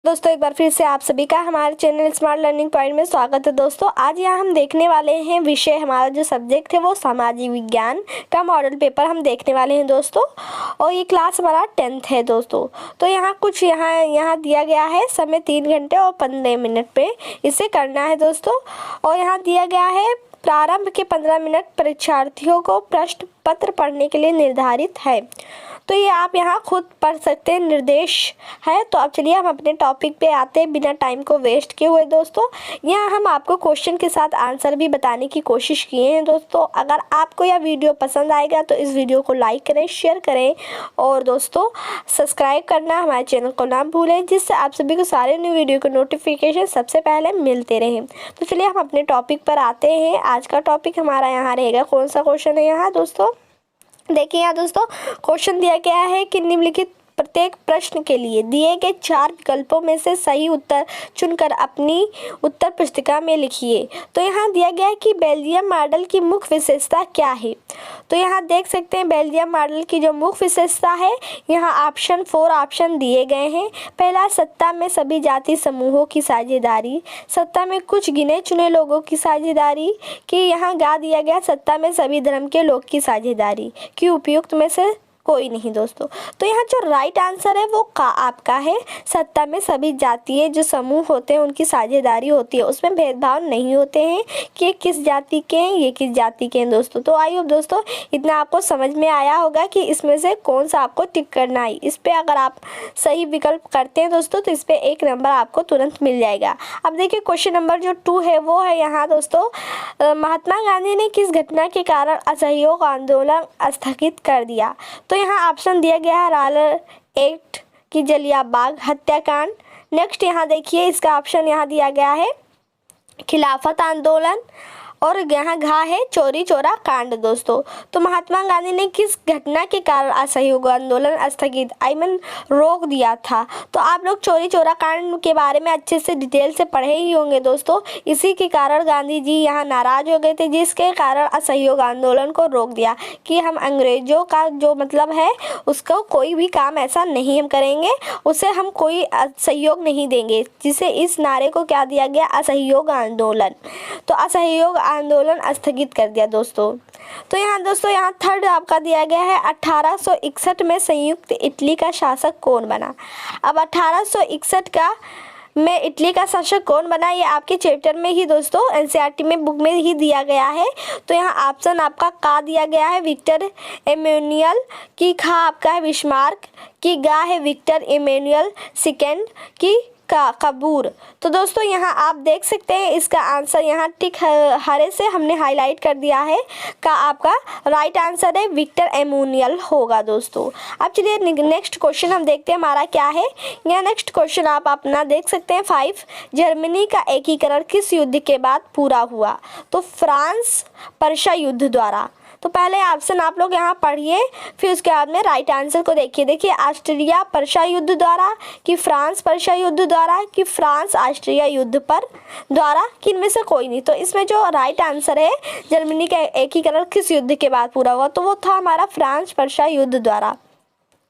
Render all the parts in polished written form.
दोस्तों एक बार फिर से आप सभी का हमारे चैनल स्मार्ट लर्निंग पॉइंट में स्वागत है। दोस्तों आज यहाँ हम देखने वाले हैं विषय, हमारा जो सब्जेक्ट है वो सामाजिक विज्ञान का मॉडल पेपर हम देखने वाले हैं दोस्तों। और ये क्लास हमारा 10th है दोस्तों। तो यहाँ कुछ यहाँ दिया गया है समय 3 घंटे और 15 मिनट पे इसे करना है दोस्तों। और यहाँ दिया गया है प्रारंभ के 15 मिनट परीक्षार्थियों को प्रश्न पत्र पढ़ने के लिए निर्धारित है। तो ये आप यहाँ खुद पढ़ सकते हैं, निर्देश है। तो अब चलिए हम अपने टॉपिक पे आते हैं बिना टाइम को वेस्ट किए हुए दोस्तों। यहाँ हम आपको क्वेश्चन के साथ आंसर भी बताने की कोशिश किए हैं दोस्तों। अगर आपको यह वीडियो पसंद आएगा तो इस वीडियो को लाइक करें, शेयर करें और दोस्तों सब्सक्राइब करना हमारे चैनल को ना भूलें, जिससे आप सभी को सारे न्यू वीडियो के नोटिफिकेशन सबसे पहले मिलते रहें। तो चलिए हम अपने टॉपिक पर आते हैं। आज का टॉपिक हमारा यहाँ रहेगा, कौन सा क्वेश्चन है यहाँ दोस्तों, देखिए यहाँ दोस्तों क्वेश्चन दिया गया है कि निम्नलिखित प्रत्येक प्रश्न के लिए दिए गए 4 विकल्पों में से सही उत्तर चुनकर अपनी उत्तर पुस्तिका में लिखिए। तो यहाँ दिया गया है कि बेल्जियम मॉडल की मुख्य विशेषता क्या है। तो यहाँ देख सकते हैं बेल्जियम मॉडल की जो मुख्य विशेषता है, यहाँ 4 ऑप्शन दिए गए हैं। पहला, सत्ता में सभी जाति समूहों की साझेदारी, सत्ता में कुछ गिने चुने लोगों की साझेदारी, कि यहाँ गा दिया गया सत्ता में सभी धर्म के लोग की साझेदारी, कि उपयुक्त में से कोई नहीं दोस्तों। तो यहाँ जो राइट आंसर है वो आपका है, सत्ता में सभी जातीय जो समूह होते हैं उनकी साझेदारी होती है, उसमें भेदभाव नहीं होते हैं कि ये किस जाति के हैं, ये किस जाति के हैं दोस्तों। तो आई होप दोस्तों इतना आपको समझ में आया होगा कि इसमें से कौन सा आपको टिक करना है। इस पर अगर आप सही विकल्प करते हैं दोस्तों तो इस पर 1 नंबर आपको तुरंत मिल जाएगा। अब देखिए क्वेश्चन नंबर जो 2 है वो है यहाँ दोस्तों, महात्मा गांधी ने किस घटना के कारण असहयोग आंदोलन स्थगित कर दिया। तो यहाँ ऑप्शन दिया गया है रॉयल एक्ट की जलियांवाला हत्याकांड। नेक्स्ट यहाँ देखिए इसका ऑप्शन यहाँ दिया गया है खिलाफत आंदोलन, और यहाँ घा है चोरी चोरा कांड दोस्तों। तो महात्मा गांधी ने किस घटना के कारण असहयोग आंदोलन स्थगित रोक दिया था। तो आप लोग चोरी चोरा कांड के बारे में अच्छे से डिटेल से पढ़े ही होंगे दोस्तों। इसी के कारण गांधी जी यहाँ नाराज हो गए थे, जिसके कारण असहयोग आंदोलन को रोक दिया कि हम अंग्रेजों का जो मतलब है उसको कोई भी काम ऐसा नहीं हम करेंगे, उसे हम कोई सहयोग नहीं देंगे, जिसे इस नारे को क्या दिया गया, असहयोग आंदोलन। तो असहयोग आंदोलन स्थगित कर दिया दोस्तों। तो यहाँ दोस्तों यहाँ थर्ड आपका दिया गया है 1861 में संयुक्त इटली का शासक कौन बना। अब 1861 का में इटली का शासक कौन बना, ये आपके चैप्टर में ही दोस्तों एनसीईआरटी में बुक में ही दिया गया है। तो यहाँ ऑप्शन आपका का दिया गया है विक्टर एमेनुअल, की खा आपका है बिस्मार्क, की गा है विक्टर एमेनुअल सेकेंड, की का कबूर। तो दोस्तों यहाँ आप देख सकते हैं इसका आंसर यहाँ टिक हरे से हमने हाईलाइट कर दिया है, का आपका राइट आंसर है विक्टर एमेनुअल होगा दोस्तों। अब चलिए नेक्स्ट क्वेश्चन हम देखते हैं हमारा क्या है। यहाँ नेक्स्ट क्वेश्चन आप अपना देख सकते हैं 5, जर्मनी का एकीकरण किस युद्ध के बाद पूरा हुआ। तो फ्रांस पर्शिया युद्ध द्वारा। तो पहले ऑप्शन आप लोग यहाँ पढ़िए, फिर उसके बाद में राइट आंसर को देखिए ऑस्ट्रिया पर्शिया युद्ध द्वारा, कि फ्रांस पर्शिया युद्ध द्वारा, कि फ्रांस ऑस्ट्रिया युद्ध पर द्वारा, कि इनमें से कोई नहीं। तो इसमें जो राइट आंसर है जर्मनी का एकीकरण किस युद्ध के बाद पूरा हुआ, तो वो था हमारा फ्रांस पर्शिया युद्ध द्वारा।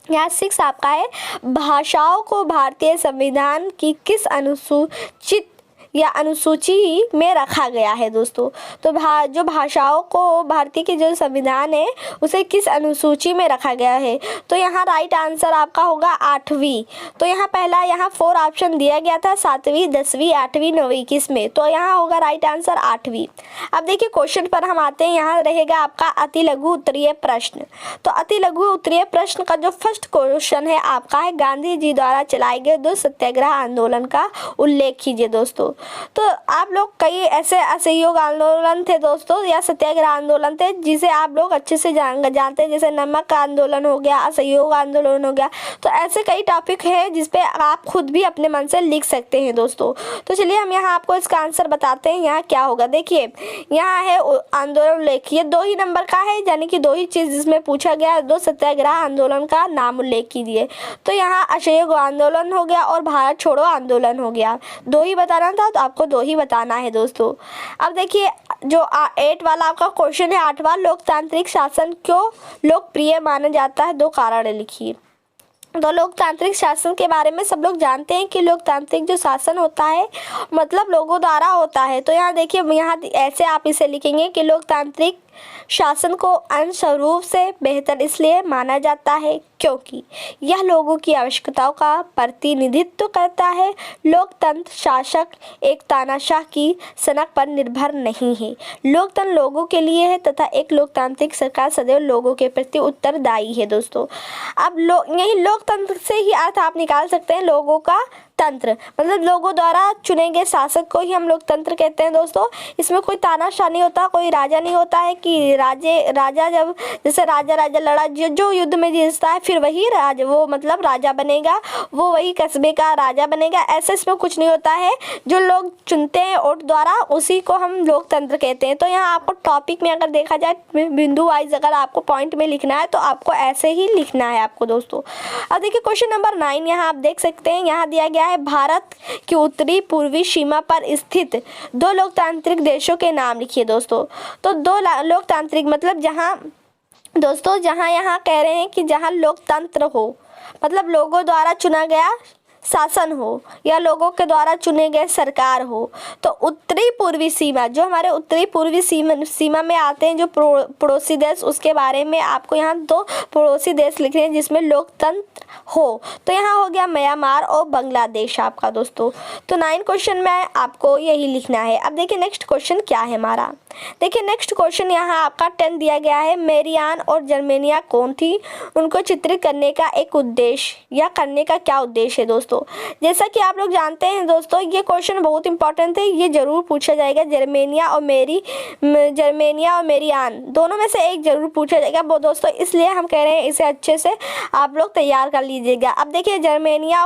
यहाँ 6 आपका है, भाषाओं को भारतीय संविधान की किस अनुसूचित या अनुसूची में रखा गया है दोस्तों। तो जो भाषाओं को भारतीय के जो संविधान है उसे किस अनुसूची में रखा गया है। तो यहाँ राइट आंसर आपका होगा 8वीं। तो यहाँ पहला यहाँ 4 ऑप्शन दिया गया था, 7वीं 10वीं 8वीं 9वीं किस में, तो यहाँ होगा राइट आंसर 8वीं। अब देखिए क्वेश्चन पर हम आते हैं, यहाँ रहेगा आपका अति लघु उत्तरीय प्रश्न। तो अति लघु उत्तरीय प्रश्न का जो फर्स्ट क्वेश्चन है आपका है, गांधी जी द्वारा चलाए गए 2 सत्याग्रह आंदोलन का उल्लेख कीजिए दोस्तों। तो आप लोग कई ऐसे असहयोग आंदोलन थे दोस्तों या सत्याग्रह आंदोलन थे जिसे आप लोग अच्छे से जानते हैं, जैसे नमक का आंदोलन हो गया, असहयोग आंदोलन हो गया। तो ऐसे कई टॉपिक है जिसपे आप खुद भी अपने मन से लिख सकते हैं दोस्तों। तो चलिए हम यहाँ आपको इसका आंसर बताते हैं, यहाँ क्या होगा। देखिए यहाँ है आंदोलन उल्लेख, ये 2 ही नंबर का है, यानी कि 2 ही चीज जिसमें पूछा गया, 2 सत्याग्रह आंदोलन का नाम उल्लेख कीजिए। तो यहाँ असहयोग आंदोलन हो गया और भारत छोड़ो आंदोलन हो गया, 2 ही बताना था तो आपको 2 ही बताना है दोस्तों। अब देखिए जो 8 वाला आपका क्वेश्चन है, 8वां, लोकतांत्रिक शासन क्यों लोकप्रिय माना जाता है, 2 कारण लिखिए। तो लोकतांत्रिक शासन के बारे में सब लोग जानते हैं कि लोकतांत्रिक जो शासन होता है मतलब लोगों द्वारा होता है। तो यहाँ देखिए, यहाँ ऐसे आप इसे लिखेंगे कि लोकतांत्रिक शासन को अंश रूप से बेहतर इसलिए माना जाता है क्योंकि यह लोगों की आवश्यकताओं का प्रतिनिधित्व करता है। लोकतंत्र शासक एक तानाशाह की सनक पर निर्भर नहीं है। लोकतंत्र लोगों के लिए है तथा एक लोकतांत्रिक सरकार सदैव लोगों के प्रति उत्तरदायी है। दोस्तों अब यही लोकतंत्र से ही अर्थ आप निकाल सकते हैं लोगों का तंत्र, मतलब लोगों द्वारा चुने गए शासक को ही हम लोकतंत्र कहते हैं। दोस्तों इसमें कोई तानाशाह नहीं होता, कोई राजा नहीं होता है कि राजा जब जैसे राजा लड़ा, जो युद्ध में जीतता है फिर वही वो मतलब राजा बनेगा, वो वही कस्बे का राजा बनेगा, ऐसे इसमें कुछ नहीं होता है। जो लोग चुनते हैं वोट द्वारा उसी को हम लोकतंत्र कहते हैं। तो यहाँ आपको टॉपिक में अगर देखा जाए बिंदु वाइज अगर आपको पॉइंट में लिखना है तो आपको ऐसे ही लिखना है आपको। दोस्तों अब देखिए क्वेश्चन नंबर 9 यहाँ आप देख सकते हैं, यहाँ दिया गया है भारत की उत्तरी पूर्वी सीमा पर स्थित 2 लोकतांत्रिक देशों के नाम लिखिए। दोस्तों तो 2 लोकतांत्रिक मतलब जहां दोस्तों जहां यहाँ कह रहे हैं कि जहां लोकतंत्र हो मतलब लोगों द्वारा चुना गया शासन हो या लोगों के द्वारा चुने गए सरकार हो। तो उत्तरी पूर्वी सीमा जो हमारे उत्तरी पूर्वी सीमा में आते हैं जो पड़ोसी देश, उसके बारे में आपको यहाँ 2 पड़ोसी देश लिखने हैं जिसमें लोकतंत्र हो। तो यहाँ हो गया म्यांमार और बांग्लादेश आपका। दोस्तों तो 9 क्वेश्चन में आपको यही लिखना है। अब देखिए नेक्स्ट क्वेश्चन क्या है हमारा। देखिए नेक्स्ट क्वेश्चन यहाँ आपका 10 दिया गया है, मेरियान और जर्मेनिया कौन थी, उनको चित्रित करने का एक उद्देश्य या करने का क्या उद्देश्य है। दोस्तों जैसा कि आप लोग जानते हैं दोस्तों ये क्वेश्चन बहुत इंपॉर्टेंट है, ये जरूर पूछा जाएगा। जर्मेनिया और मेरियान दोनों में से एक जरूर पूछा जाएगा वो दोस्तों, इसलिए हम कह रहे हैं इसे अच्छे से आप लोग तैयार कर लीजिएगा। अब देखिए जर्मेनिया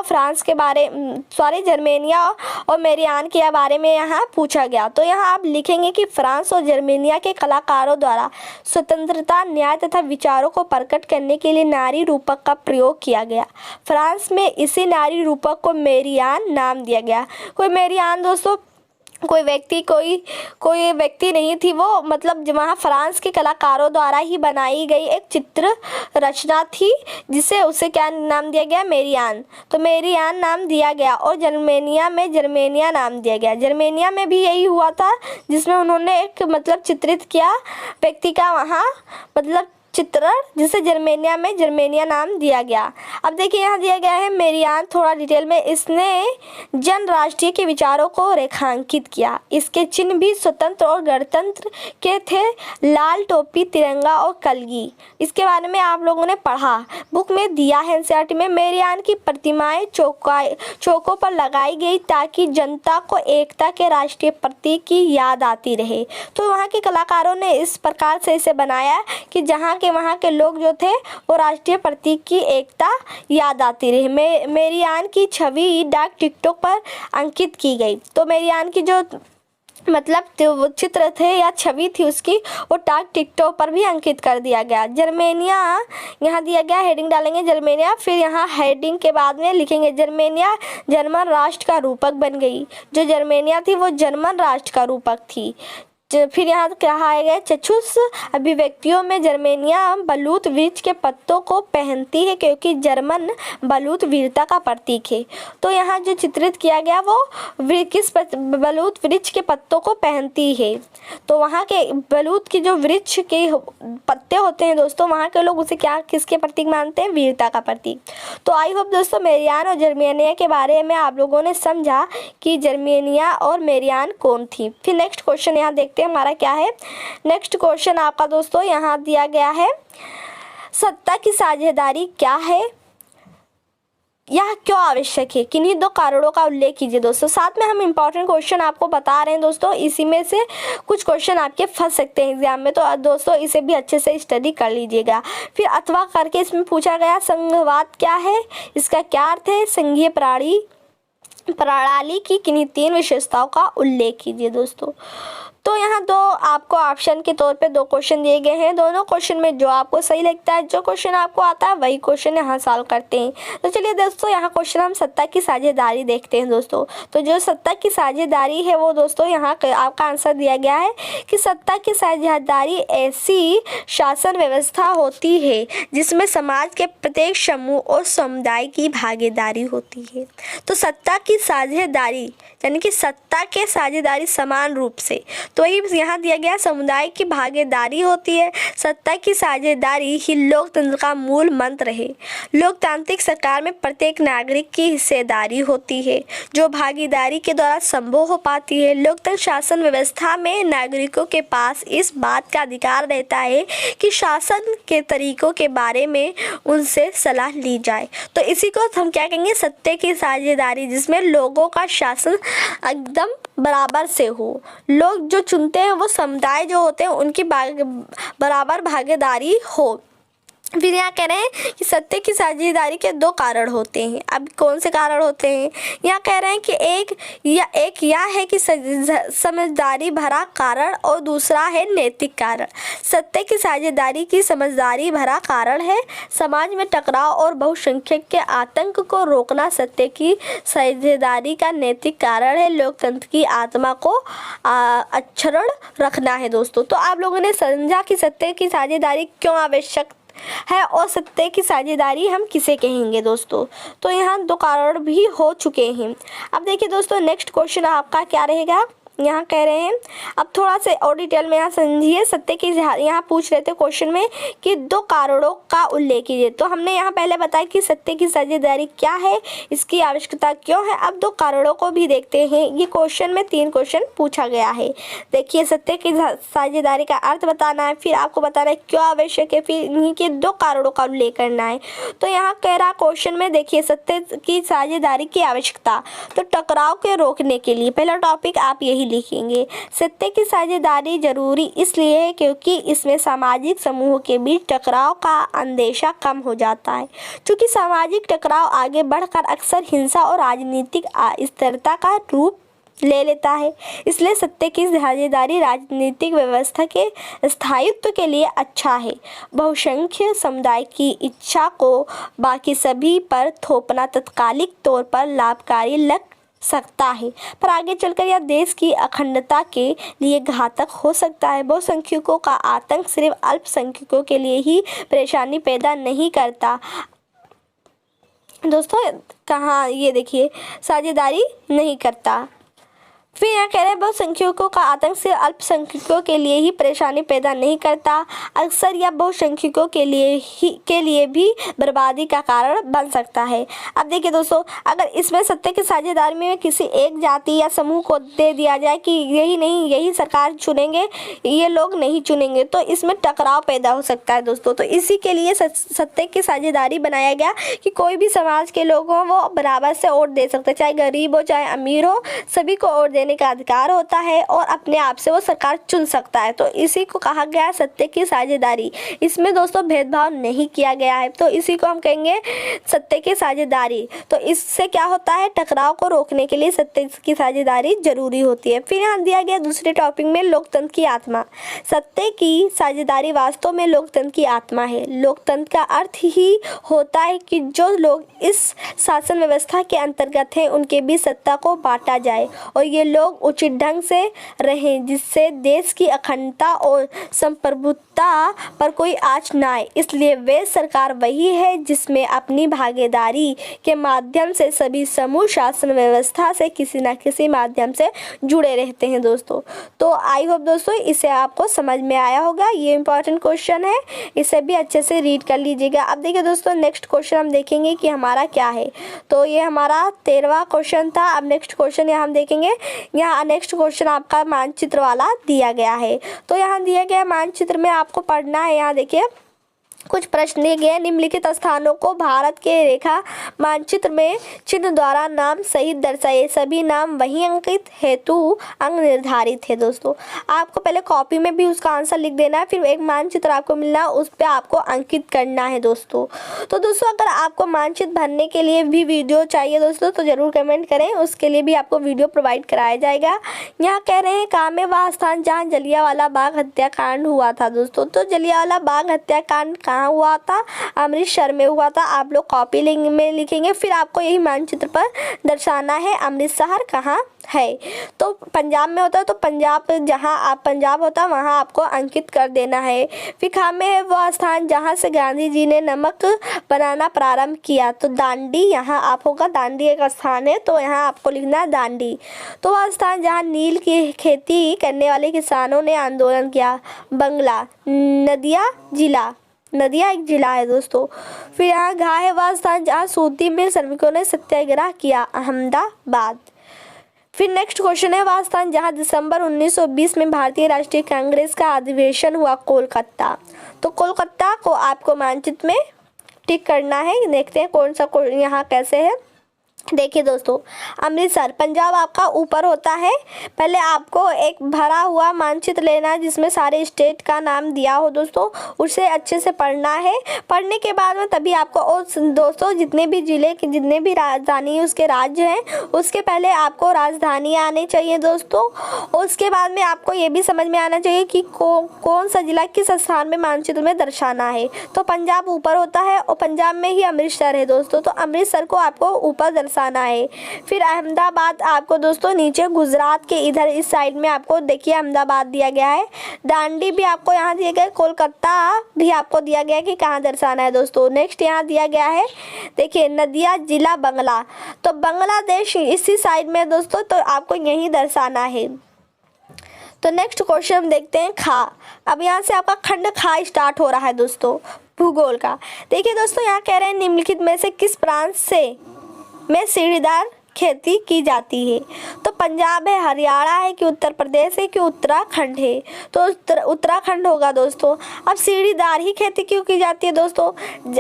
और मेरियान के बारे में यहाँ पूछा गया। तो यहाँ आप लिखेंगे कि फ्रांस और जर्मेनिया के कलाकारों द्वारा स्वतंत्रता, न्याय तथा विचारों को प्रकट करने के लिए नारी रूपक का प्रयोग किया गया। फ्रांस में इसी नारी रूपक को मेरियान नाम दिया गया। कोई मेरियान दोस्तों कोई व्यक्ति नहीं थी, वो मतलब वहाँ फ्रांस के कलाकारों द्वारा ही बनाई गई एक चित्र रचना थी जिसे उसे क्या नाम दिया गया, मेरियान। तो मेरियान नाम दिया गया और जर्मेनिया में जर्मेनिया नाम दिया गया। जर्मेनिया में भी यही हुआ था जिसमें उन्होंने एक मतलब चित्रित किया व्यक्ति का वहाँ मतलब चित्रण, जिसे जर्मेनिया में जर्मेनिया नाम दिया गया। अब देखिए यहाँ दिया गया है मेरियान, थोड़ा डिटेल में, इसने जन राष्ट्रीय के विचारों को रेखांकित किया। इसके चिन्ह भी स्वतंत्र और गणतंत्र के थे, लाल टोपी, तिरंगा और कलगी। इसके बारे में आप लोगों ने पढ़ा, बुक में दिया है एनसीईआरटी में। मेरियान की प्रतिमाएं चौकों पर लगाई गई ताकि जनता को एकता के राष्ट्रीय प्रतीक की याद आती रहे। तो वहाँ के कलाकारों ने इस प्रकार से इसे बनाया कि जहाँ के वहाँ के लोग जो थे वो राष्ट्रीय प्रतीक की एकता याद आती रही। मेरियान की छवि डाक टिकटों पर अंकित की गई। तो मेरियान की जो मतलब जो चित्र थे या छवि थी उसकी वो डाक टिकटों पर भी अंकित कर दिया गया। जर्मेनिया यहाँ दिया गया, हेडिंग डालेंगे जर्मेनिया, फिर यहाँ हेडिंग के बाद में लिखेंगे जर्मेनिया जर्मन राष्ट्र का रूपक बन गई। जो जर्मेनिया थी वो जर्मन राष्ट्र का रूपक थी। फिर यहाँ कहा गया चक्षुष अभिव्यक्तियों में जर्मेनिया बलूत वृक्ष के पत्तों को पहनती है क्योंकि जर्मन बलूत वीरता का प्रतीक है। तो यहाँ जो चित्रित किया गया वो किस बलूत वृक्ष के पत्तों को पहनती है। तो वहाँ के बलूत की जो वृक्ष के पत्ते होते हैं दोस्तों, वहाँ के लोग उसे किसके प्रतीक मानते हैं, वीरता का प्रतीक। तो आई होप दोस्तों मेरियान और जर्मेनिया के बारे में आप लोगों ने समझा कि जर्मेनिया और मेरियान कौन थी। फिर नेक्स्ट क्वेश्चन यहाँ देखते हैं हमारा क्या है। नेक्स्ट क्वेश्चन आपका दोस्तों यहाँ दिया गया है, सत्ता की साझेदारी क्या है, यह क्यों आवश्यक है, किन्हीं 2 कारणों का उल्लेख कीजिए। दोस्तों साथ में हम इंपॉर्टेंट क्वेश्चन आपको बता रहे हैं दोस्तों, इसी में से कुछ क्वेश्चन आपके फंस सकते हैं एग्जाम में। तो दोस्तों इसे भी अच्छे से स्टडी कर लीजिएगा। फिर अथवा करके इसमें पूछा गया संघवाद क्या है, इसका क्या अर्थ है, संघीय प्रणाली की किन्हीं 3 विशेषताओं का उल्लेख कीजिए। दोस्तों तो यहाँ दो आपको ऑप्शन के तौर पे दो क्वेश्चन दिए गए हैं। दोनों क्वेश्चन में जो आपको सही लगता है, जो क्वेश्चन आपको आता है वही क्वेश्चन यहाँ सॉल्व करते हैं। तो चलिए दोस्तों, यहाँ क्वेश्चन हम सत्ता की साझेदारी देखते हैं दोस्तों। तो जो सत्ता की साझेदारी है वो दोस्तों यहाँ आपका आंसर दिया गया है कि सत्ता की साझेदारी ऐसी शासन व्यवस्था होती है जिसमें समाज के प्रत्येक समूह और समुदाय की भागीदारी होती है। तो सत्ता की साझेदारी यानी कि सत्ता के साझेदारी समान रूप से, तो ही यहाँ दिया गया समुदाय की भागीदारी होती है। सत्ता की साझेदारी ही लोकतंत्र का मूल मंत्र है। लोकतांत्रिक सरकार में प्रत्येक नागरिक की हिस्सेदारी होती है जो भागीदारी के द्वारा संभव हो पाती है। लोकतंत्र शासन व्यवस्था में नागरिकों के पास इस बात का अधिकार रहता है कि शासन के तरीकों के बारे में उनसे सलाह ली जाए। तो इसी को हम क्या कहेंगे, सत्ता की साझेदारी, जिसमें लोगों का शासन एकदम बराबर से हो। लोग जो चुनते हैं वो समुदाय जो होते हैं उनकी बराबर भागीदारी हो। फिर यहाँ कह रहे हैं कि सत्ता की साझेदारी के दो कारण होते हैं। अब कौन से कारण होते हैं? यहाँ कह रहे हैं कि एक यह है कि समझदारी भरा कारण और दूसरा है नैतिक कारण। सत्ता की साझेदारी की समझदारी भरा कारण है समाज में टकराव और बहुसंख्यक के आतंक को रोकना। सत्ता की साझेदारी का नैतिक कारण है लोकतंत्र की आत्मा को अक्षुण्ण रखना है दोस्तों। तो आप लोगों ने समझा कि सत्ता की साझेदारी क्यों आवश्यक है और सत्ता की साझेदारी हम किसे कहेंगे दोस्तों। तो यहाँ दो कारण भी हो चुके हैं। अब देखिए दोस्तों, नेक्स्ट क्वेश्चन आपका क्या रहेगा। यहाँ कह रहे हैं, अब थोड़ा सा और डिटेल में यहाँ समझिए। सत्ता की यहाँ पूछ रहे थे क्वेश्चन में कि दो कारणों का उल्लेख कीजिए। तो हमने यहाँ पहले बताया कि सत्ता की साझेदारी क्या है, इसकी आवश्यकता क्यों है। अब दो कारणों को भी देखते हैं। ये क्वेश्चन में 3 क्वेश्चन पूछा गया है। देखिए, सत्ता की साझेदारी का अर्थ बताना है, फिर आपको बताना है क्यों आवश्यक है, फिर इन्हीं के 2 कारणों का उल्लेख करना है। तो यहाँ कह रहा क्वेश्चन में, देखिए सत्ता की साझेदारी की आवश्यकता, तो टकराव के रोकने के लिए पहला टॉपिक आप यही लिखेंगे। सत्ता की साझेदारी जरूरी इसलिए है क्योंकि इसमें सामाजिक समूहों के बीच टकराव का अंदेशा कम हो जाता है। क्योंकि सामाजिक टकराव आगे बढ़कर अक्सर हिंसा और राजनीतिक अस्थिरता का रूप ले लेता है, इसलिए सत्ता की साझेदारी राजनीतिक व्यवस्था के स्थायित्व के लिए अच्छा है। बहुसंख्यक समुदाय की इच्छा को बाकी सभी पर थोपना तत्कालिक तौर पर लाभकारी लग सकता है, पर आगे चलकर यह देश की अखंडता के लिए घातक हो सकता है। बहुसंख्यकों का आतंक सिर्फ अल्पसंख्यकों के लिए ही परेशानी पैदा नहीं करता दोस्तों, कहाँ ये देखिए साझेदारी नहीं करता। फिर यहाँ कह रहे हैं बहुसंख्यकों का आतंक सिर्फ अल्पसंख्यकों के लिए ही परेशानी पैदा नहीं करता, अक्सर यह बहुसंख्यकों के लिए भी बर्बादी का कारण बन सकता है। अब देखिए दोस्तों, अगर इसमें सत्ता की साझेदारी में किसी एक जाति या समूह को दे दिया जाए कि यही सरकार चुनेंगे, ये लोग नहीं चुनेंगे, तो इसमें टकराव पैदा हो सकता है दोस्तों। तो इसी के लिए सत्ता की साझेदारी बनाया गया कि कोई भी समाज के लोग हों वो बराबर से वोट दे सकते हैं, चाहे गरीब हो चाहे अमीर हो, सभी को वोट देने का अधिकार होता है और अपने आप से वो सरकार चुन सकता है। तो इसी को कहा गया है सत्ता की साझेदारी। इसमें दोस्तों भेदभाव नहीं किया गया है, तो इसी को हम कहेंगे सत्ता की साझेदारी। तो इससे क्या होता है, टकराव को रोकने के लिए सत्ता की साझेदारी जरूरी होती है। फिर यहाँ दिया गया दूसरे टॉपिक में लोकतंत्र की आत्मा। सत्ता की साझेदारी वास्तव में लोकतंत्र की आत्मा है। लोकतंत्र का अर्थ ही होता है कि जो लोग इस शासन व्यवस्था के अंतर्गत हैं उनके बीच सत्ता को बांटा जाए और ये लोग उचित ढंग से रहें, जिससे देश की अखंडता और संप्रभुता पर कोई आँच न आए। इसलिए वे सरकार वही है जिसमें अपनी भागीदारी के माध्यम से सभी समूह शासन व्यवस्था से किसी न किसी माध्यम से जुड़े रहते हैं दोस्तों। तो आई होप दोस्तों इसे आपको समझ में आया होगा। ये इंपॉर्टेंट क्वेश्चन है, इसे भी अच्छे से रीड कर लीजिएगा। अब देखिए दोस्तों, नेक्स्ट क्वेश्चन हम देखेंगे कि हमारा क्या है। तो ये हमारा 13वां क्वेश्चन था। अब नेक्स्ट क्वेश्चन यहाँ हम देखेंगे। यहाँ नेक्स्ट क्वेश्चन आपका मानचित्र वाला दिया गया है। तो यहाँ दिया गया मानचित्र में आपको पढ़ना है। यहाँ देखिए कुछ प्रश्न दिए गए। निम्नलिखित स्थानों को भारत के रेखा मानचित्र में चिन्ह द्वारा नाम सहित दर्शाए। सभी नाम वही अंकित हेतु अंक निर्धारित है। दोस्तों आपको पहले कॉपी में भी उसका आंसर लिख देना है, फिर एक मानचित्र आपको मिलना, उस पर आपको अंकित करना है दोस्तों। तो दोस्तों अगर आपको मानचित्र भरने के लिए भी वीडियो चाहिए दोस्तों तो ज़रूर कमेंट करें, उसके लिए भी आपको वीडियो प्रोवाइड कराया जाएगा। यहाँ कह रहे हैं कहाँ में वह स्थान जहाँ जलियांवाला बाग हत्याकांड हुआ था दोस्तों। तो जलियांवाला बाग हत्याकांड कहाँ हुआ था? अमृतसर में हुआ था। आप लोग कॉपी में लिखेंगे, फिर आपको यही मानचित्र पर दर्शाना है अमृतसर कहाँ है। तो पंजाब में होता है, तो पंजाब जहाँ आप पंजाब होता है वहाँ आपको अंकित कर देना है। फिर खा में है वह स्थान जहाँ से गांधी जी ने नमक बनाना प्रारंभ किया। तो दांडी यहाँ आप होगा, दांडी एक स्थान है, तो यहाँ आपको लिखना है दांडी। तो वह स्थान जहाँ नील की खेती करने वाले किसानों ने आंदोलन किया। बंगला। नदिया जिला, नदिया एक जिला है दोस्तों। फिर यहाँ घा है वह स्थान जहाँ सूती मिल श्रमिकों ने सत्याग्रह किया। अहमदाबाद। फिर नेक्स्ट क्वेश्चन है वह स्थान जहाँ दिसंबर 1920 में भारतीय राष्ट्रीय कांग्रेस का अधिवेशन हुआ। कोलकाता। तो कोलकाता को आपको मानचित्र में टिक करना है। देखते हैं कौन सा यहाँ कैसे है। देखिए दोस्तों अमृतसर पंजाब आपका ऊपर होता है। पहले आपको एक भरा हुआ मानचित्र लेना है जिसमें सारे स्टेट का नाम दिया हो दोस्तों, उसे अच्छे से पढ़ना है। पढ़ने के बाद में तभी आपको और दोस्तों जितने भी ज़िले की जितने भी राजधानी उसके राज्य हैं उसके पहले आपको राजधानी आनी चाहिए दोस्तों। उसके बाद में आपको ये भी समझ में आना चाहिए कि कौन सा ज़िला किस स्थान में मानचित्र में दर्शाना है। तो पंजाब ऊपर होता है और पंजाब में ही अमृतसर है दोस्तों, तो अमृतसर को आपको ऊपर दर्शाना है। फिर अहमदाबाद आपको दोस्तों नीचे गुजरात के इधर इस साइड में आपको देखिए अहमदाबाद दिया गया है। दांडी भी आपको यहाँ दिया गया है। कोलकाता भी आपको दिया गया है कि कहाँ दर्शाना है दोस्तों। नेक्स्ट यहाँ दिया गया है देखिए नदिया जिला बंगला, तो बांग्लादेश इसी साइड में दोस्तों, तो आपको यहीं दर्शाना है। तो नेक्स्ट क्वेश्चन हम देखते हैं खा। अब यहाँ से आपका खंड खा स्टार्ट हो रहा है दोस्तों भूगोल का। देखिए दोस्तों यहाँ कह रहे हैं निम्नलिखित में से किस प्रांत से में सीढ़ीदार खेती की जाती है। तो पंजाब है, हरियाणा है कि उत्तर प्रदेश है कि उत्तराखंड है। तो उत्तराखंड होगा दोस्तों। अब सीढ़ीदार ही खेती क्यों की जाती है दोस्तों?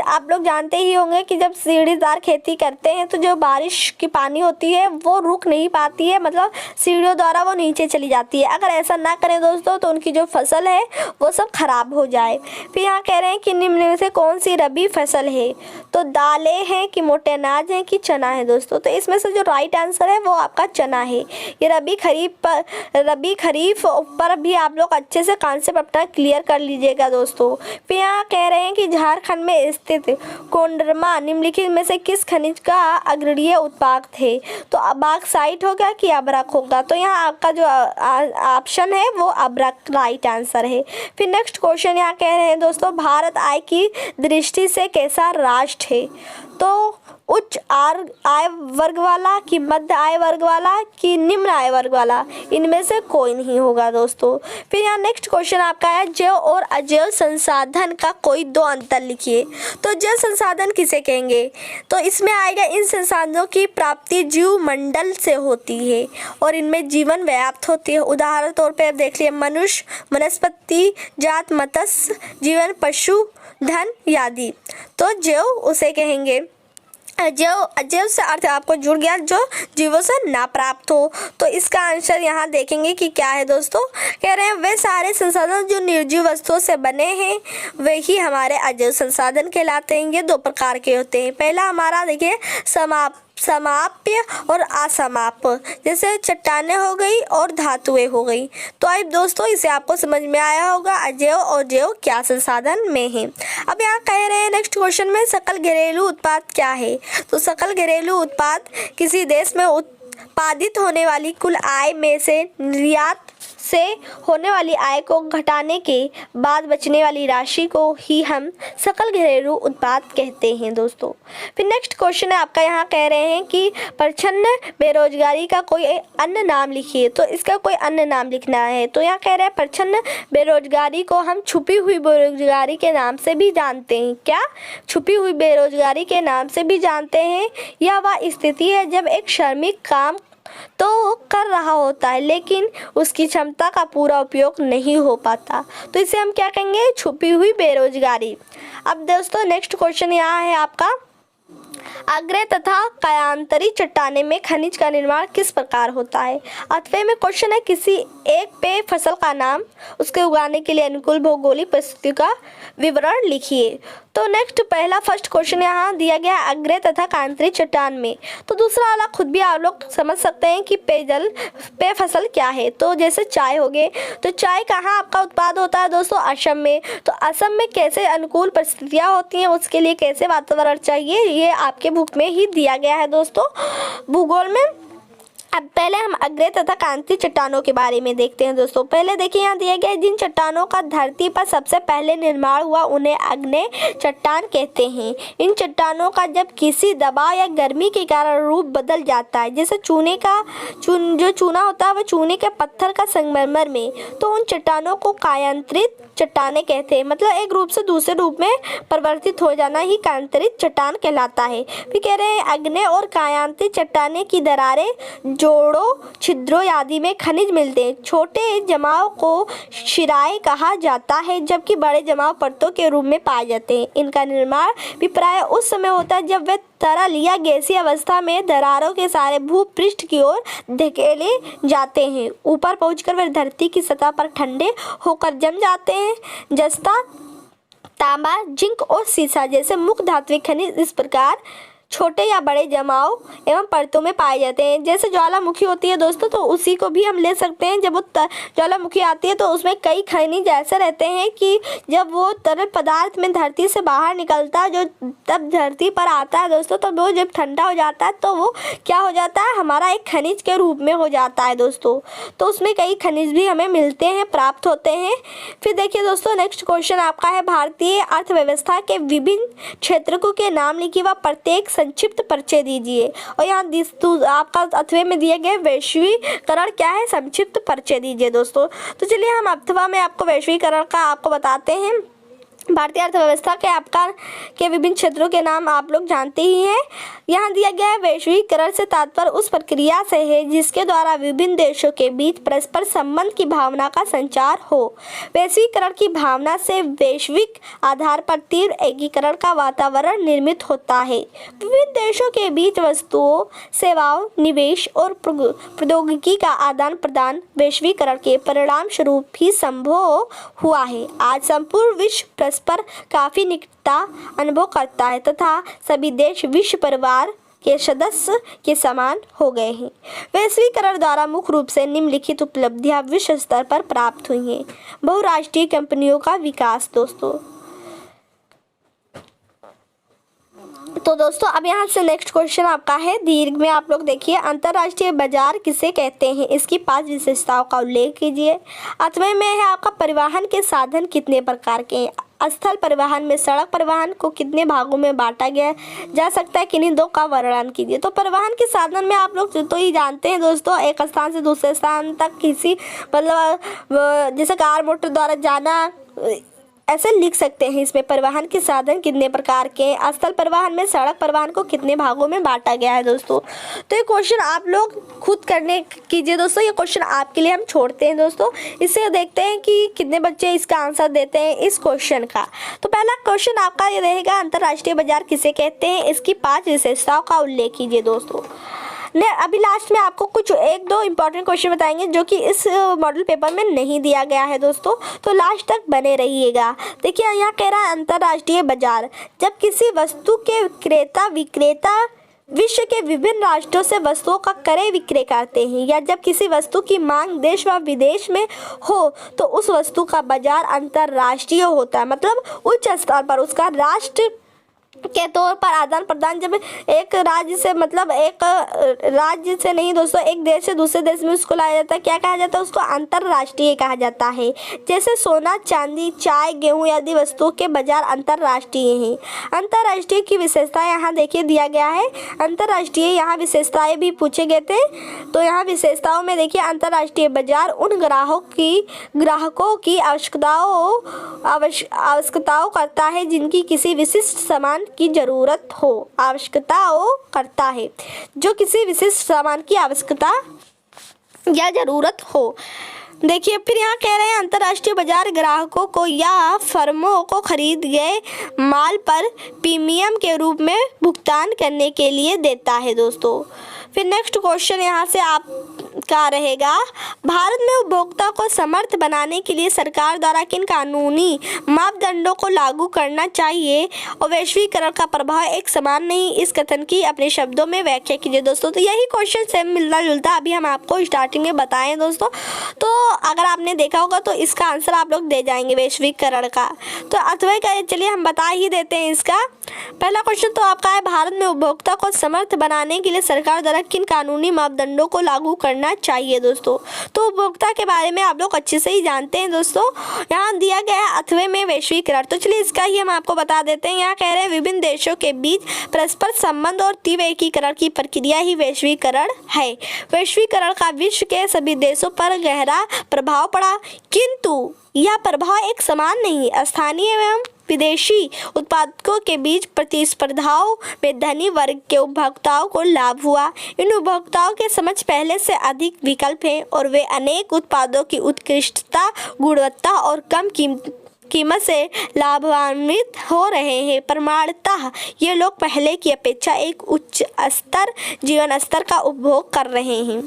आप लोग जानते ही होंगे कि जब सीढ़ीदार खेती करते हैं तो जो बारिश की पानी होती है वो रुक नहीं पाती है, मतलब सीढ़ियों द्वारा वो नीचे चली जाती है। अगर ऐसा ना करें दोस्तों तो उनकी जो फसल है वो सब खराब हो जाए। फिर यहाँ कह रहे हैं कि निम्न में से कौन सी रबी फसल है। तो दालें हैं कि मोटे अनाज हैं कि चना है दोस्तों। तो इसमें से जो राइट आंसर है वो आपका चना है। ये रबी खरीफ पर भी आप लोग अच्छे से कॉन्सेप्ट अपना क्लियर कर लीजिएगा दोस्तों। फिर यहाँ कह रहे हैं कि झारखंड में स्थित कोंडरमा निम्नलिखित में से किस खनिज का अग्रणीय उत्पाद है। तो बॉक्साइट होगा कि अब्रक होगा। तो यहाँ आपका जो ऑप्शन है वो अब्रक राइट आंसर है। फिर नेक्स्ट क्वेश्चन यहाँ कह रहे हैं दोस्तों भारत आय की दृष्टि से कैसा राष्ट्र है। तो उच्च आय वर्ग वाला कि मध्य आय वर्ग वाला कि निम्न आय वर्ग वाला, इनमें से कोई नहीं होगा दोस्तों। फिर यहाँ नेक्स्ट क्वेश्चन आपका है जैव और अजैव संसाधन का कोई दो अंतर लिखिए। तो जैव संसाधन किसे कहेंगे? तो इसमें आएगा इन संसाधनों की प्राप्ति जीव मंडल से होती है और इनमें जीवन व्याप्त होती है। उदाहरण तौर पर आप देख लिए मनुष्य, वनस्पति जात, मत्स्य जीवन, पशु धन आदि। तो जैव उसे कहेंगे। अजैव से अर्थ आपको जुड़ गया जो जीवों से ना प्राप्त हो। तो इसका आंसर यहाँ देखेंगे कि क्या है दोस्तों। कह रहे हैं वे सारे संसाधन जो निर्जीव वस्तुओं से बने हैं वे ही हमारे अजैव संसाधन कहलाते हैं। ये दो प्रकार के होते हैं। पहला हमारा देखिए समाप्य और असमाप्य, जैसे चट्टानें हो गई और धातुएं हो गई। तो अब दोस्तों इसे आपको समझ में आया होगा अजैव और जैव क्या संसाधन में है। अब यहाँ कह रहे हैं नेक्स्ट क्वेश्चन में सकल घरेलू उत्पाद क्या है। तो सकल घरेलू उत्पाद किसी देश में उत्पादित होने वाली कुल आय में से निर्यात से होने वाली आय को घटाने के बाद बचने वाली राशि को ही हम सकल घरेलू उत्पाद कहते हैं दोस्तों। फिर नेक्स्ट क्वेश्चन है आपका यहाँ कह रहे हैं कि प्रच्छन्न बेरोजगारी का कोई अन्य नाम लिखिए। तो इसका कोई अन्य नाम लिखना है। तो यहाँ कह रहे हैं प्रच्छन्न बेरोजगारी को हम छुपी हुई बेरोजगारी के नाम से भी जानते हैं। क्या? छुपी हुई बेरोजगारी के नाम से भी जानते हैं। यह वह स्थिति है जब एक श्रमिक काम तो कर कर रहा होता है लेकिन उसकी क्षमता का पूरा उपयोग नहीं हो पाता, तो इसे हम क्या कहेंगे? छुपी हुई बेरोजगारी। अब दोस्तों नेक्स्ट क्वेश्चन यहाँ है आपका, आग्नेय तथा कायांतरी चट्टाने में खनिज का निर्माण किस प्रकार होता है? अथवा में क्वेश्चन है, किसी एक पेय फसल का नाम, उसके उगाने के लिए अनुकूल भौगोलिक परिस्थिति का विवरण लिखिए। तो नेक्स्ट पहला फर्स्ट क्वेश्चन यहाँ दिया गया है, आग्नेय तथा कायांतरी चट्टान में। तो दूसरा वाला खुद भी आप लोग समझ सकते हैं कि पेय फसल क्या है। तो जैसे चाय हो गए, तो चाय कहाँ आपका उत्पाद होता है दोस्तों? असम में। तो असम में कैसे अनुकूल परिस्थितियाँ होती हैं, उसके लिए कैसे वातावरण चाहिए, ये आपके बुक में ही दिया गया है दोस्तों, भूगोल में। अब पहले हम आग्नेय तथा कायांतरी चट्टानों के बारे में देखते हैं दोस्तों। पहले देखिए यहाँ दिया गया है, जिन चट्टानों का धरती पर सबसे पहले निर्माण हुआ उन्हें आग्नेय चट्टान कहते हैं। इन चट्टानों का जब किसी दबाव या गर्मी के कारण रूप बदल जाता है, जैसे जो चूना होता है वह चूने के पत्थर का संगमरमर में, तो उन चट्टानों को कायांतरित चट्टाने कहते हैं। मतलब एक रूप से दूसरे रूप में परिवर्तित हो जाना ही कायांतरित चट्टान कहलाता है। फिर कह रहे हैं, आग्नेय और कायांतरित चट्टाने की दरारें, जोड़ों, छिद्रों आदि में खनिज मिलते हैं। छोटे जमाव को शिराएं कहा जाता है, जबकि बड़े जमाव परतों के रूप में पाए जाते हैं। इनका निर्माण भी प्राय उस समय होता है जब वे तरल या गैसीय अवस्था में दरारों के सारे भूपृष्ठ की ओर धकेले जाते हैं। ऊपर पहुंचकर वे धरती की सतह पर ठंडे होकर जम जाते हैं। जस्ता, तांबा, जिंक और सीसा जैसे मुख्य धात्विक खनिज इस प्रकार छोटे या बड़े जमाव एवं परतों में पाए जाते हैं। जैसे ज्वालामुखी होती है दोस्तों, तो उसी को भी हम ले सकते हैं। जब वो ज्वालामुखी आती है तो उसमें कई खनिज ऐसे रहते हैं कि जब वो तरल पदार्थ में धरती से बाहर निकलता है, जो तब धरती पर आता है दोस्तों, तो वो जब ठंडा हो जाता है तो वो क्या हो जाता है? हमारा एक खनिज के रूप में हो जाता है दोस्तों। तो उसमें कई खनिज भी हमें मिलते हैं, प्राप्त होते हैं। फिर देखिए दोस्तों नेक्स्ट क्वेश्चन आपका है, भारतीय अर्थव्यवस्था के विभिन्न क्षेत्रों के नाम लिखिए व प्रत्येक संक्षिप्त परिचय दीजिए। और यहाँ आपका अथवा में दिए गए वैश्वीकरण क्या है? संक्षिप्त परिचय दीजिए दोस्तों। तो चलिए हम अथवा में आपको वैश्वीकरण का आपको बताते हैं। भारतीय अर्थव्यवस्था के विभिन्न क्षेत्रों के नाम आप लोग जानते ही हैं। यहाँ दिया गया है, वैश्वीकरण से तात्पर्य उस प्रक्रिया से है जिसके द्वारा विभिन्न देशों के बीच परस्पर संबंध की भावना का संचार हो। वैश्वीकरण की भावना से वैश्विक आधार पर तीव्र एकीकरण का वातावरण निर्मित होता है। विभिन्न देशों के बीच वस्तुओं, सेवाओं, निवेश और प्रौद्योगिकी का आदान प्रदान वैश्वीकरण के परिणाम स्वरूप ही संभव हुआ है। आज संपूर्ण विश्व पर काफी निकटता अनुभव करता है तथा सभी देश विश्व परिवार के सदस्य के समान हो गए हैं। वैश्वीकरण द्वारा मुख्य रूप से निम्नलिखित उपलब्धियां विश्व स्तर पर प्राप्त हुई हैं। बहुराष्ट्रीय कंपनियों का विकास दोस्तों। तो दोस्तों अब यहाँ से नेक्स्ट क्वेश्चन आपका है, दीर्घ में आप लोग देखिए, अंतर्राष्ट्रीय बाजार किसे कहते हैं? इसकी 5 विशेषताओं का उल्लेख कीजिए। अथवा में है आपका, परिवहन के साधन कितने प्रकार के हैं? स्थल परिवहन में सड़क परिवहन को कितने भागों में बांटा गया जा सकता है? किन्हीं दो का वर्णन कीजिए। तो परिवहन के साधन में आप लोग तो ही जानते हैं दोस्तों, एक स्थान से दूसरे स्थान तक किसी मतलब जैसे कार मोटर द्वारा जाना, ऐसे लिख सकते हैं। इसमें परिवहन के साधन कितने प्रकार के हैं? स्थल परिवहन में सड़क परिवहन को कितने भागों में बांटा गया है दोस्तों? तो ये क्वेश्चन आप लोग खुद करने कीजिए दोस्तों, ये क्वेश्चन आपके लिए हम छोड़ते हैं दोस्तों। इससे देखते हैं कि कितने बच्चे इसका आंसर देते हैं इस क्वेश्चन का। तो पहला क्वेश्चन आपका ये रहेगा, अंतर्राष्ट्रीय बाजार किसे कहते हैं? इसकी 5 विशेषताओं का उल्लेख कीजिए दोस्तों। अभी लास्ट में आपको कुछ 1-2 इंपॉर्टेंट क्वेश्चन बताएंगे जो कि इस मॉडल पेपर में नहीं दिया गया है दोस्तों, तो लास्ट तक बने रहिएगा। देखिए यहाँ कह रहा है, अंतर्राष्ट्रीय बाजार जब किसी वस्तु के क्रेता विक्रेता विश्व के विभिन्न राष्ट्रों से वस्तुओं का क्रय विक्रय करते हैं, या जब किसी वस्तु की मांग देश व विदेश में हो तो उस वस्तु का बाजार अंतर्राष्ट्रीय होता है। मतलब उच्च स्तर पर उसका राष्ट्र के तौर पर आदान प्रदान, जब एक राज्य से मतलब एक राज्य से नहीं दोस्तों, एक देश से दूसरे देश में उसको लाया जाता है, क्या कहा जाता है? उसको अंतर्राष्ट्रीय कहा जाता है। जैसे सोना, चांदी, चाय, गेहूं आदि वस्तुओं के बाजार अंतर्राष्ट्रीय हैं। अंतर्राष्ट्रीय की विशेषताएं यहाँ देखिए दिया गया है। अंतर्राष्ट्रीय यहाँ विशेषताएं भी पूछे गए थे, तो यहाँ विशेषताओं में देखिए, अंतर्राष्ट्रीय बाजार उन ग्राहकों की आवश्यकताओं करता है जिनकी किसी विशिष्ट सामान की जरूरत हो। आवश्यकताओं करता है जो किसी विशिष्ट सामान की आवश्यकता या ज़रूरत हो। देखिए फिर यहाँ कह रहे हैं अंतर्राष्ट्रीय बाजार ग्राहकों को या फर्मों को खरीद गए माल पर प्रीमियम के रूप में भुगतान करने के लिए देता है दोस्तों। फिर नेक्स्ट क्वेश्चन यहाँ से आपका रहेगा, भारत में उपभोक्ता को समर्थ बनाने के लिए सरकार द्वारा किन कानूनी मापदंडों को लागू करना चाहिए और वैश्वीकरण का प्रभाव एक समान नहीं, इस कथन की अपने शब्दों में व्याख्या कीजिए दोस्तों। तो यही क्वेश्चन सेम मिलता जुलता अभी हम आपको स्टार्टिंग में बताएं दोस्तों, तो अगर आपने देखा होगा तो इसका आंसर आप लोग दे जाएंगे वैश्वीकरण का। तो अथवा का चलिए हम बता ही देते हैं इसका। पहला क्वेश्चन तो आपका है, भारत में उपभोक्ता को समर्थ बनाने के लिए सरकार द्वारा किन कानूनी मापदंडों को लागू करना चाहिए दोस्तों। तो उपभोक्ता के बारे में आप लोग अच्छे से ही जानते हैं दोस्तों, यहाँ दिया गया है अथवे में वैश्वीकरण। तो चलिए इसका ही हम आपको बता देते हैं। यहाँ कह रहे हैं विभिन्न देशों के बीच परस्पर संबंध और तीव्र एकीकरण की प्रक्रिया ही वैश्वीकरण है। वैश्वीकरण का विश्व के सभी देशों पर गहरा प्रभाव पड़ा, किंतु यह प्रभाव एक समान नहीं। स्थानीय एवं विदेशी उत्पादकों के बीच प्रतिस्पर्धाओं में धनी वर्ग के उपभोक्ताओं को लाभ हुआ। इन उपभोक्ताओं के समक्ष पहले से अधिक विकल्प हैं और वे अनेक उत्पादों की उत्कृष्टता, गुणवत्ता और कम कीमत से लाभान्वित हो रहे हैं। प्रमाणतः ये लोग पहले की अपेक्षा एक उच्च जीवन स्तर का उपभोग कर रहे हैं।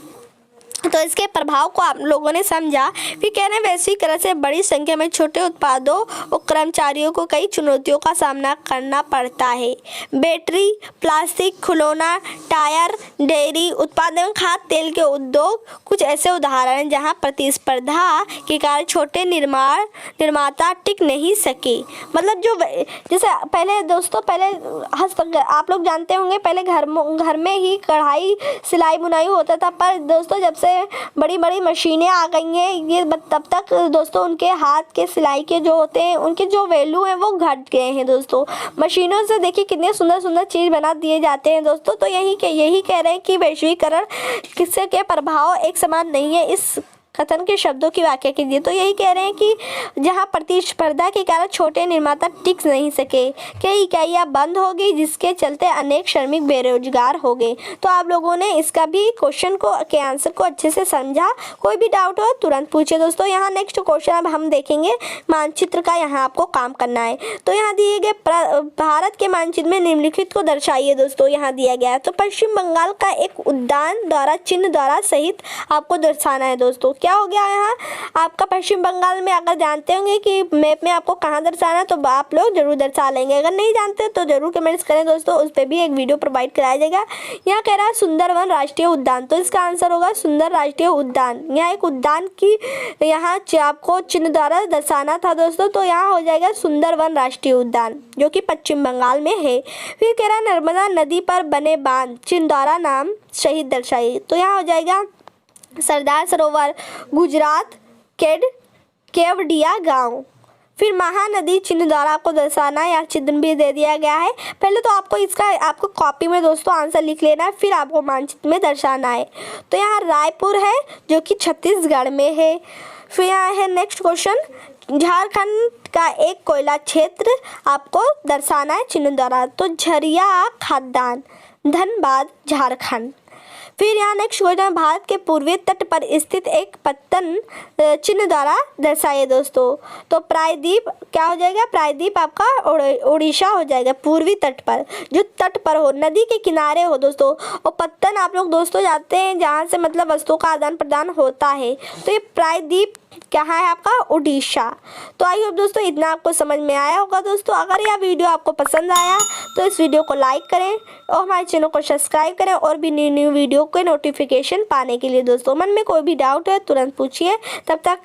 तो इसके प्रभाव को आप लोगों ने समझा। फिर कह रहे हैं वैश्वीकरण से बड़ी संख्या में छोटे उत्पादों और कर्मचारियों को कई चुनौतियों का सामना करना पड़ता है। बैटरी, प्लास्टिक, खिलौना, टायर, डेयरी उत्पाद एवं खाद्य तेल के उद्योग कुछ ऐसे उदाहरण हैं जहां प्रतिस्पर्धा के कारण छोटे निर्माता टिक नहीं सके। मतलब जो जैसे पहले दोस्तों आप लोग जानते होंगे पहले घर में ही कढ़ाई सिलाई बुनाई होता था, पर दोस्तों जब से बड़ी बड़ी मशीनें आ गई हैं ये तब तक दोस्तों उनके हाथ के सिलाई के जो होते हैं उनके जो वैल्यू है वो घट गए हैं दोस्तों। मशीनों से देखिए कितने सुंदर सुंदर चीज़ बना दिए जाते हैं दोस्तों। तो यही कह रहे हैं कि वैश्वीकरण किससे के प्रभाव एक समान नहीं है, इस कथन के शब्दों की व्याख्या कीजिए। तो यही कह रहे हैं कि जहां प्रतिस्पर्धा के कारण छोटे निर्माता टिक नहीं सके, कई इकाइयां बंद हो गई जिसके चलते अनेक श्रमिक बेरोजगार हो गए। तो आप लोगों ने इसका भी क्वेश्चन के आंसर को अच्छे से समझा। कोई भी डाउट हो तुरंत पूछिए दोस्तों। यहाँ नेक्स्ट क्वेश्चन अब हम देखेंगे मानचित्र का, यहाँ आपको काम करना है। तो यहाँ दिए गए भारत के मानचित्र में निम्नलिखित को दर्शाइए दोस्तों, यहाँ दिया गया है। तो पश्चिम बंगाल का एक उद्यान द्वारा चिन्ह द्वारा सहित आपको दर्शाना है दोस्तों। क्या हो गया यहाँ आपका पश्चिम बंगाल में, अगर जानते होंगे कि मैप में आपको कहाँ दर्शाना है तो आप लोग जरूर दर्शा लेंगे, अगर नहीं जानते तो जरूर कमेंट्स करें दोस्तों, उस पर भी एक वीडियो प्रोवाइड कराया जाएगा। यहाँ कह रहा है सुंदरवन राष्ट्रीय उद्यान, तो इसका आंसर होगा सुंदर राष्ट्रीय उद्यान। यहाँ एक उद्यान की यहाँ आपको चिन्ह द्वारा दर्शाना था दोस्तों, तो यहाँ हो जाएगा सुंदरवन राष्ट्रीय उद्यान जो कि पश्चिम बंगाल में है। फिर कह रहा है नर्मदा नदी पर बने बांध चिन्ह द्वारा नाम शहीद दर्शाइए, तो यहाँ हो जाएगा सरदार सरोवर, गुजरात, केवडिया गांव। फिर महानदी चिन्ह द्वारा आपको दर्शाना है, यहाँ चिन्ह भी दे दिया गया है। पहले तो आपको कॉपी में दोस्तों आंसर लिख लेना है, फिर आपको मानचित्र में दर्शाना है। तो यहाँ रायपुर है जो कि छत्तीसगढ़ में है। फिर यहाँ है नेक्स्ट क्वेश्चन, झारखंड का एक कोयला क्षेत्र आपको दर्शाना है चिन्ह द्वारा, तो झरिया खाद्यान, धनबाद, झारखंड। फिर यहाँ नेक्स्ट क्वेश्चन, भारत के पूर्वी तट पर स्थित एक पत्तन चिन्ह द्वारा दर्शाइए दोस्तों। तो प्रायद्वीप क्या हो जाएगा, प्रायद्वीप आपका उड़ीसा हो जाएगा। पूर्वी तट पर जो तट पर हो, नदी के किनारे हो दोस्तों। और पत्तन आप लोग दोस्तों जानते हैं जहाँ से मतलब वस्तुओं का आदान प्रदान होता है, तो ये प्रायद्वीप कहाँ है आपका, उड़ीसा। तो आई होप दोस्तों इतना आपको समझ में आया होगा दोस्तों। अगर यह वीडियो आपको पसंद आया तो इस वीडियो को लाइक करें और हमारे चैनल को सब्सक्राइब करें और भी न्यू वीडियो के नोटिफिकेशन पाने के लिए दोस्तों। मन में कोई भी डाउट है तुरंत पूछिए। तब तक